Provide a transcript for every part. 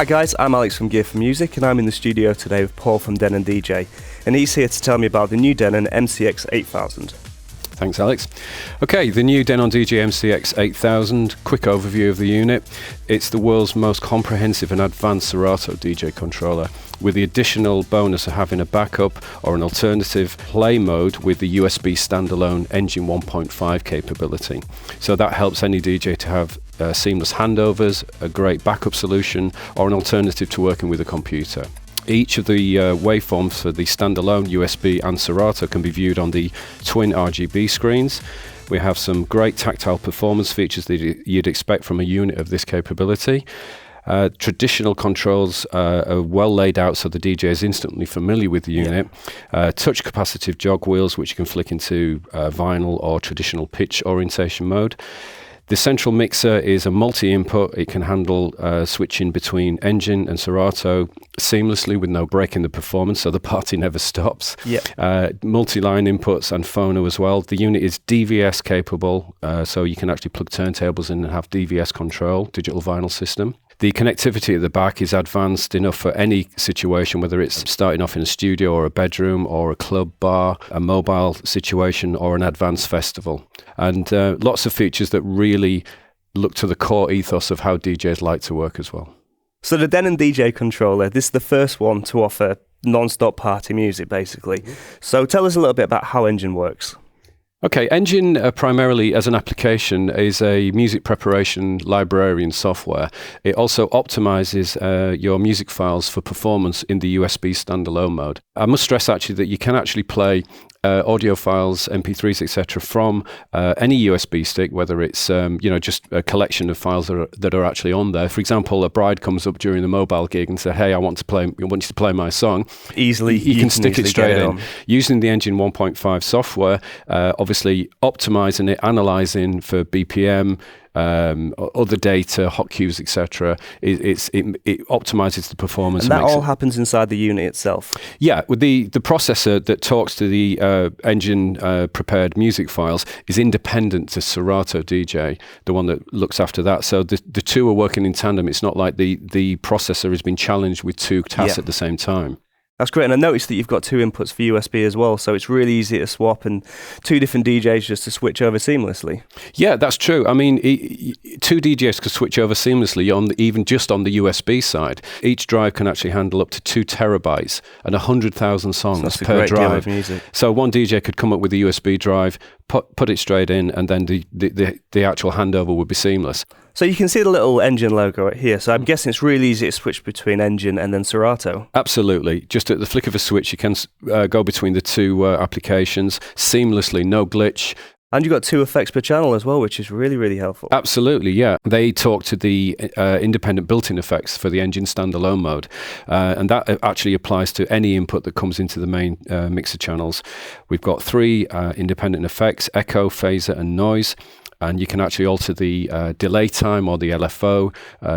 Hi guys, I'm Alex from Gear for Music and I'm in the studio today with Paul from Denon DJ, and he's here to tell me about the new Denon MCX8000. Thanks, Alex. Okay, the new Denon DJ MCX8000, quick overview of the unit. It's the world's most comprehensive and advanced Serato DJ controller, with the additional bonus of having a backup or an alternative play mode with the USB standalone Engine 1.5 capability. So that helps any DJ to have seamless handovers, a great backup solution, or an alternative to working with a computer. Each of the waveforms for the standalone USB and Serato can be viewed on the twin RGB screens. We have some great tactile performance features that you'd expect from a unit of this capability. Traditional controls are well laid out so the DJ is instantly familiar with the unit. Touch capacitive jog wheels which you can flick into vinyl or traditional pitch orientation mode. The central mixer is a multi-input. It can handle switching between Engine and Serato seamlessly with no break in the performance, so the party never stops. Multi-line inputs and phono as well. The unit is DVS capable, so you can actually plug turntables in and have DVS control, digital vinyl system. The connectivity at the back is advanced enough for any situation, whether it's starting off in a studio or a bedroom or a club bar, a mobile situation or an advanced festival. And lots of features that really look to the core ethos of how DJs like to work as well. So the Denon DJ Controller, this is the first one to offer non-stop party music basically. So tell us a little bit about how Engine works. Okay, Engine primarily as an application is a music preparation librarian software. It also optimizes your music files for performance in the USB standalone mode. I must stress actually that you can actually play audio files, MP3s, etc., from any USB stick, whether it's just a collection of files that are actually on there. For example, a bride comes up during the mobile gig and says, "Hey, I want you to play my song." Easily, you can stick it straight in using the Engine 1.5 software. Obviously, optimizing it, analyzing for BPM. Other data, hot cues, etc. It optimizes the performance. And that all happens inside the unit itself? Yeah, with the processor that talks to the Engine prepared music files is independent to Serato DJ, the one that looks after that. So the two are working in tandem. It's not like the processor has been challenged with two tasks at the same time. That's great, and I noticed that you've got two inputs for USB as well, so it's really easy to swap and two different DJs just to switch over seamlessly. Yeah, that's true. I mean, two DJs could switch over seamlessly even just on the USB side. Each drive can actually handle up to 2 terabytes and 100,000 songs per great drive. Deal of music. So one DJ could come up with a USB drive, put it straight in, and then the actual handover would be seamless. So you can see the little Engine logo right here, so I'm guessing it's really easy to switch between Engine and then Serato. Absolutely. Just at the flick of a switch, you can go between the two applications seamlessly, no glitch. And you've got 2 effects per channel as well, which is really, really helpful. Absolutely, yeah. They talk to the independent built-in effects for the Engine standalone mode. And that actually applies to any input that comes into the main mixer channels. We've got 3 independent effects: echo, phaser, and noise. And you can actually alter the delay time or the LFO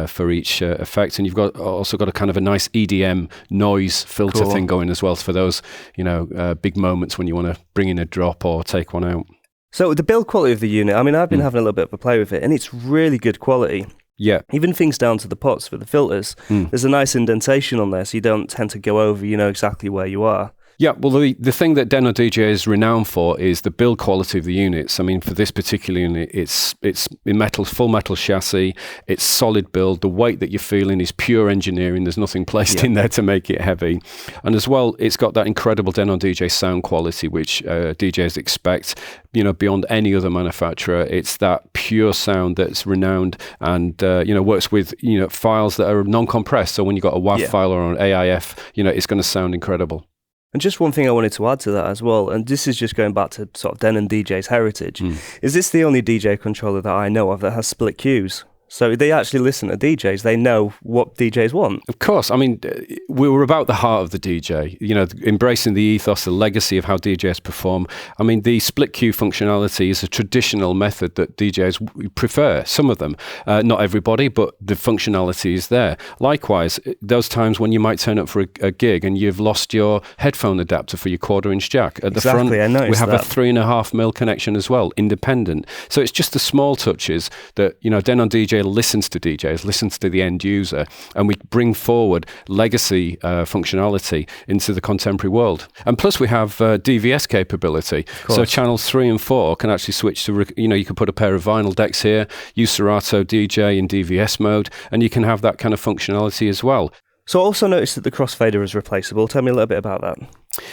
for each effect. And you've also got a kind of a nice EDM noise filter thing going as well for those, big moments when you want to bring in a drop or take one out. So the build quality of the unit, I mean, I've been having a little bit of a play with it, and it's really good quality. Yeah. Even things down to the pots for the filters. There's a nice indentation on there, so you don't tend to go over, exactly where you are. Yeah, well, the thing that Denon DJ is renowned for is the build quality of the units. I mean, for this particular unit, it's in metal, full metal chassis. It's solid build. The weight that you're feeling is pure engineering. There's nothing placed in there to make it heavy. And as well, it's got that incredible Denon DJ sound quality, which DJs expect, beyond any other manufacturer. It's that pure sound that's renowned and, works with, files that are non-compressed. So when you've got a WAV file or an AIF, it's going to sound incredible. And just one thing I wanted to add to that as well, and this is just going back to sort of Denon DJ's heritage, is this the only DJ controller that I know of that has split cues? So they actually listen to DJs. They know what DJs want. Of course. I mean, we were about the heart of the DJ, embracing the ethos, the legacy of how DJs perform. I mean, the split cue functionality is a traditional method that DJs prefer, some of them. Not everybody, but the functionality is there. Likewise, those times when you might turn up for a gig and you've lost your headphone adapter for your 1/4-inch jack. At the front, I noticed we have that. a 3.5mm connection as well, independent. So it's just the small touches that, Denon DJ DJ listens to DJs, listens to the end user, and we bring forward legacy functionality into the contemporary world. And plus we have DVS capability. So channels 3 and 4 can actually switch to, you can put a pair of vinyl decks here, use Serato DJ in DVS mode, and you can have that kind of functionality as well. So I also noticed that the crossfader is replaceable. Tell me a little bit about that.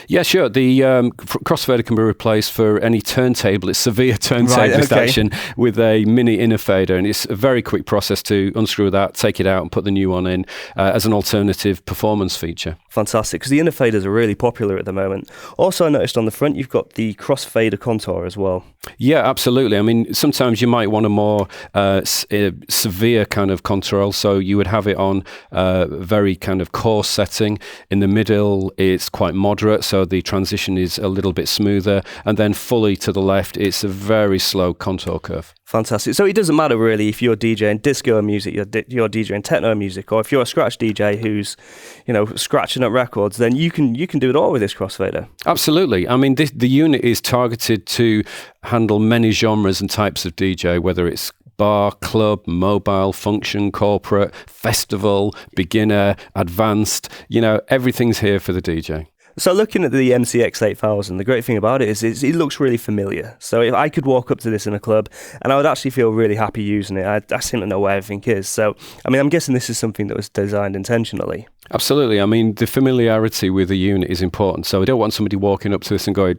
Yeah, sure. The crossfader can be replaced for any turntable. It's severe turntablist action with a mini inner fader, and it's a very quick process to unscrew that, take it out and put the new one in as an alternative performance feature. Fantastic, because the inner faders are really popular at the moment. Also, I noticed on the front you've got the crossfader contour as well. Yeah, absolutely. I mean, sometimes you might want a more severe kind of contour, so you would have it on a very kind of coarse setting. In the middle, it's quite moderate, so the transition is a little bit smoother, and then fully to the left, it's a very slow contour curve. Fantastic. So it doesn't matter really if you're DJing disco music, you're DJing techno music, or if you're a scratch DJ who's, scratching up records, then you can do it all with this crossfader. Absolutely. I mean, the unit is targeted to handle many genres and types of DJ, whether it's bar, club, mobile, function, corporate, festival, beginner, advanced, everything's here for the DJ. So looking at the MCX8000, the great thing about it is it looks really familiar. So if I could walk up to this in a club and I would actually feel really happy using it. I seem to know where everything is. So, I mean, I'm guessing this is something that was designed intentionally. Absolutely. I mean, the familiarity with the unit is important. So I don't want somebody walking up to this and going,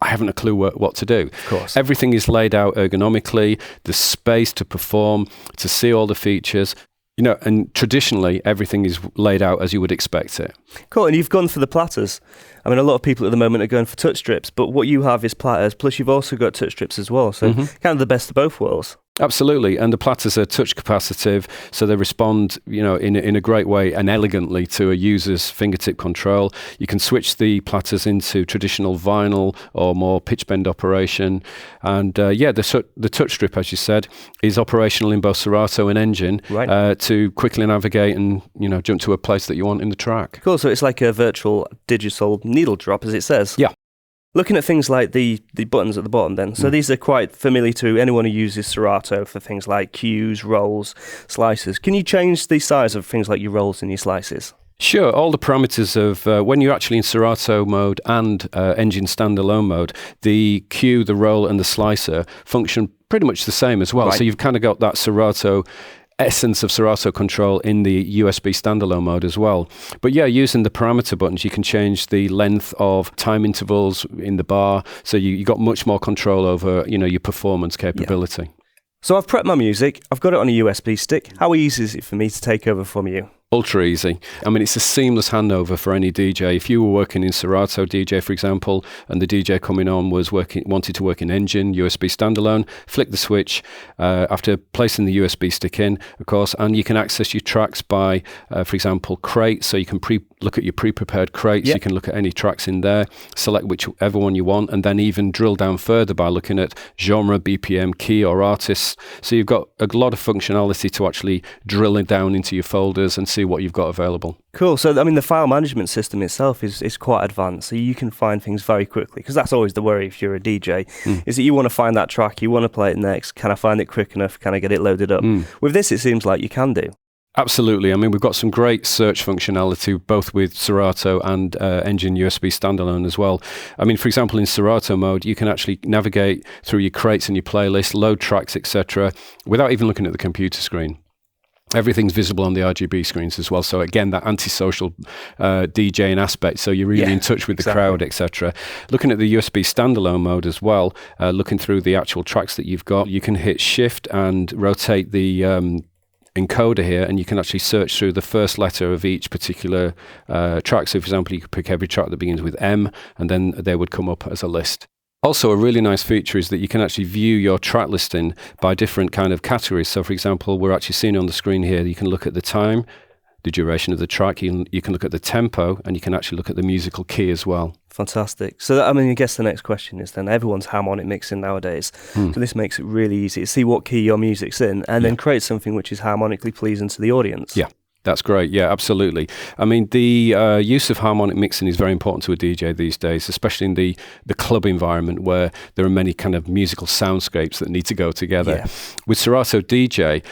I haven't a clue what to do. Of course. Everything is laid out ergonomically, the space to perform, to see all the features. And traditionally, everything is laid out as you would expect it. Cool, and you've gone for the Platters. I mean, a lot of people at the moment are going for touch strips, but what you have is Platters, plus you've also got touch strips as well, so kind of the best of both worlds. Absolutely, and the Platters are touch capacitive, so they respond, in a great way and elegantly to a user's fingertip control. You can switch the Platters into traditional vinyl or more pitch bend operation, and the touch strip, as you said, is operational in both Serato and Engine, to quickly navigate and jump to a place that you want in the track. Cool, so it's like a virtual digital needle drop, as it says. Yeah. Looking at things like the buttons at the bottom then, so these are quite familiar to anyone who uses Serato for things like cues, rolls, slices. Can you change the size of things like your rolls and your slices? Sure, all the parameters of when you're actually in Serato mode and Engine standalone mode, the cue, the roll and the slicer function pretty much the same as well. So you've kind of got that Serato essence of Serato control in the USB standalone mode as well. But yeah, using the parameter buttons, you can change the length of time intervals in the bar, so you got much more control over your performance capability. Yeah. So I've prepped my music, I've got it on a USB stick. How easy is it for me to take over from you? Ultra easy. I mean, it's a seamless handover for any DJ. If you were working in Serato DJ, for example, and the DJ coming on wanted to work in Engine, USB standalone, flick the switch after placing the USB stick in, of course, and you can access your tracks by, for example, crates. So you can look at your pre-prepared crates. You can look at any tracks in there, select whichever one you want, and then even drill down further by looking at genre, BPM, key, or artists. So you've got a lot of functionality to actually drill it down into your folders and see what you've got available. Cool. So, I mean, the file management system itself is quite advanced, so you can find things very quickly, because that's always the worry if you're a DJ, is that you want to find that track, you want to play it next, can I find it quick enough, can I get it loaded up? With this, it seems like you can do. Absolutely. I mean, we've got some great search functionality, both with Serato and Engine USB standalone as well. I mean, for example, in Serato mode, you can actually navigate through your crates and your playlist, load tracks, etc., without even looking at the computer screen. Everything's visible on the RGB screens as well. So again, that antisocial DJing aspect. So you're really in touch with the crowd, etc. Looking at the USB standalone mode as well, looking through the actual tracks that you've got, you can hit Shift and rotate the encoder here, and you can actually search through the first letter of each particular track. So for example, you could pick every track that begins with M, and then they would come up as a list. Also, a really nice feature is that you can actually view your track listing by different kind of categories. So for example, we're actually seeing on the screen here, you can look at the time, the duration of the track, you can look at the tempo, and you can actually look at the musical key as well. Fantastic. So, I mean, I guess the next question is then, everyone's harmonic mixing nowadays. So this makes it really easy to see what key your music's in, and then create something which is harmonically pleasing to the audience. Yeah. That's great. Yeah, absolutely. I mean, the use of harmonic mixing is very important to a DJ these days, especially in the club environment where there are many kind of musical soundscapes that need to go together. Yeah. With Serato DJ,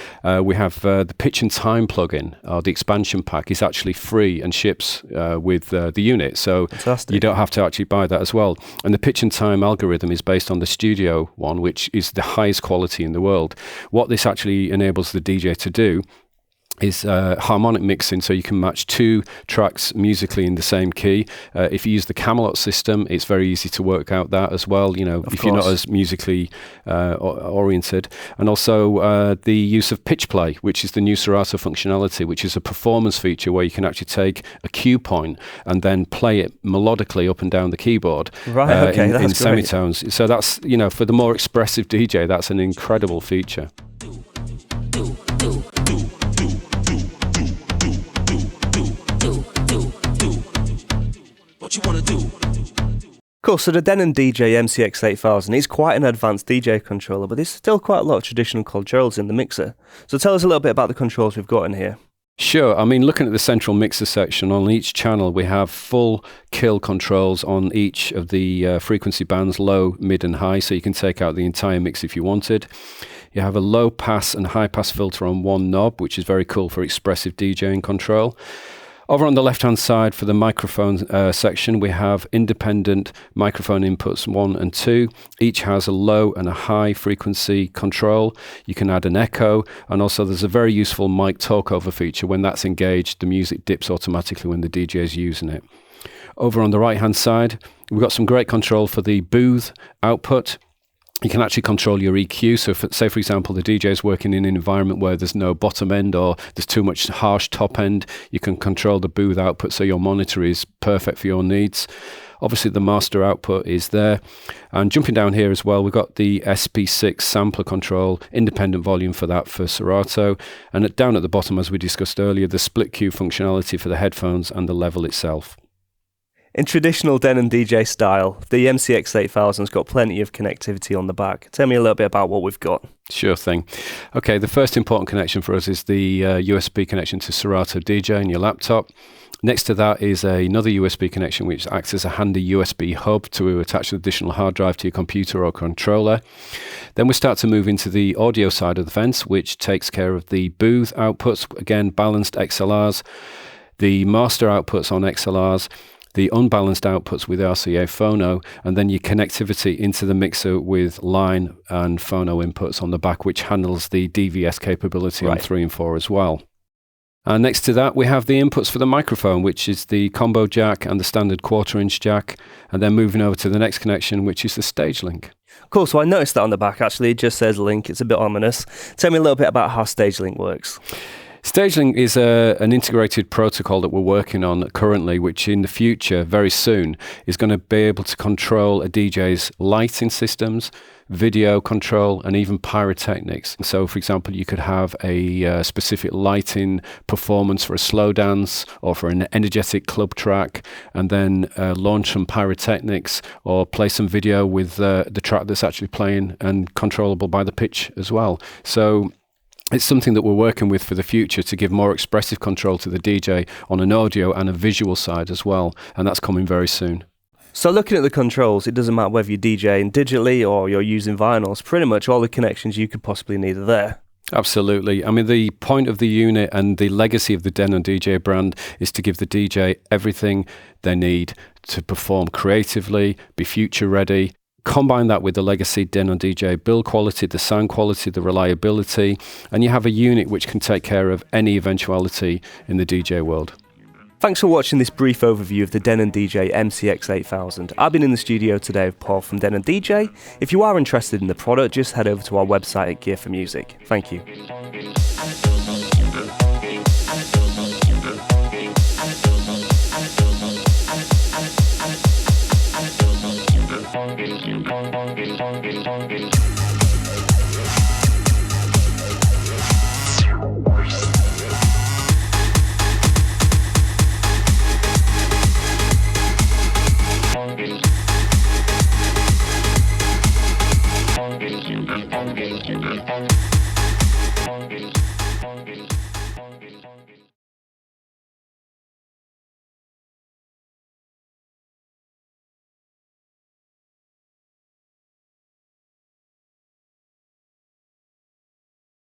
we have the pitch and time plugin, or the expansion pack, is actually free and ships with the unit. So Fantastic. You don't have to actually buy that as well. And the pitch and time algorithm is based on the studio one, which is the highest quality in the world. What this actually enables the DJ to do is harmonic mixing, so you can match two tracks musically in the same key. If you use the Camelot system, it's very easy to work out that as well, you know, if you're not as musically oriented. And also the use of pitch play, which is the new Serato functionality, which is a performance feature where you can actually take a cue point and then play it melodically up and down the keyboard in semitones. So that's, you know, for the more expressive DJ, that's an incredible feature. What you wanna do? Cool, so the Denon DJ MCX8000 is quite an advanced DJ controller, but there's still quite a lot of traditional controls in the mixer. So tell us a little bit about the controls we've got in here. Sure. I mean, looking at the central mixer section, on each channel we have full kill controls on each of the frequency bands, low, mid and high, so you can take out the entire mix if you wanted. You have a low pass and high pass filter on one knob, which is very cool for expressive DJing control. Over on the left-hand side for the microphone section, we have independent microphone inputs 1 and 2. Each has a low and a high frequency control. You can add an echo, and also there's a very useful mic talkover feature. When that's engaged, the music dips automatically when the DJ is using it. Over on the right-hand side, we've got some great control for the booth output. You can actually control your EQ. So say, for example, the DJ is working in an environment where there's no bottom end or there's too much harsh top end, you can control the booth output so your monitor is perfect for your needs. Obviously, the master output is there. And jumping down here as well, we've got the SP6 sampler control, independent volume for that for Serato. And down at the bottom, as we discussed earlier, the split cue functionality for the headphones and the level itself. In traditional Denon DJ style, the MCX8000's got plenty of connectivity on the back. Tell me a little bit about what we've got. Sure thing. Okay, the first important connection for us is the USB connection to Serato DJ in your laptop. Next to that is another USB connection which acts as a handy USB hub to attach an additional hard drive to your computer or controller. Then we start to move into the audio side of the fence, which takes care of the booth outputs, again balanced XLRs, the master outputs on XLRs, the unbalanced outputs with RCA phono, and then your connectivity into the mixer with line and phono inputs on the back, which handles the DVS capability on 3 and 4 as well. And next to that, we have the inputs for the microphone, which is the combo jack and the standard 1/4-inch jack, and then moving over to the next connection, which is the stage link. Cool, so I noticed that on the back, actually, it just says link. It's a bit ominous. Tell me a little bit about how stage link works. StageLink is an integrated protocol that we're working on currently, which in the future, very soon, is going to be able to control a DJ's lighting systems, video control, and even pyrotechnics. So, for example, you could have a specific lighting performance for a slow dance or for an energetic club track, and then launch some pyrotechnics or play some video with the track that's actually playing and controllable by the pitch as well. So it's something that we're working with for the future to give more expressive control to the DJ on an audio and a visual side as well, and that's coming very soon. So looking at the controls, it doesn't matter whether you're DJing digitally or you're using vinyls, pretty much all the connections you could possibly need are there. Absolutely. I mean, the point of the unit and the legacy of the Denon DJ brand is to give the DJ everything they need to perform creatively, be future ready. Combine that with the legacy Denon DJ build quality, the sound quality, the reliability, and you have a unit which can take care of any eventuality in the DJ world. Thanks for watching this brief overview of the Denon DJ MCX8000. I've been in the studio today with Paul from Denon DJ. If you are interested in the product, just head over to our website at Gear for Music. Thank you. Thank you.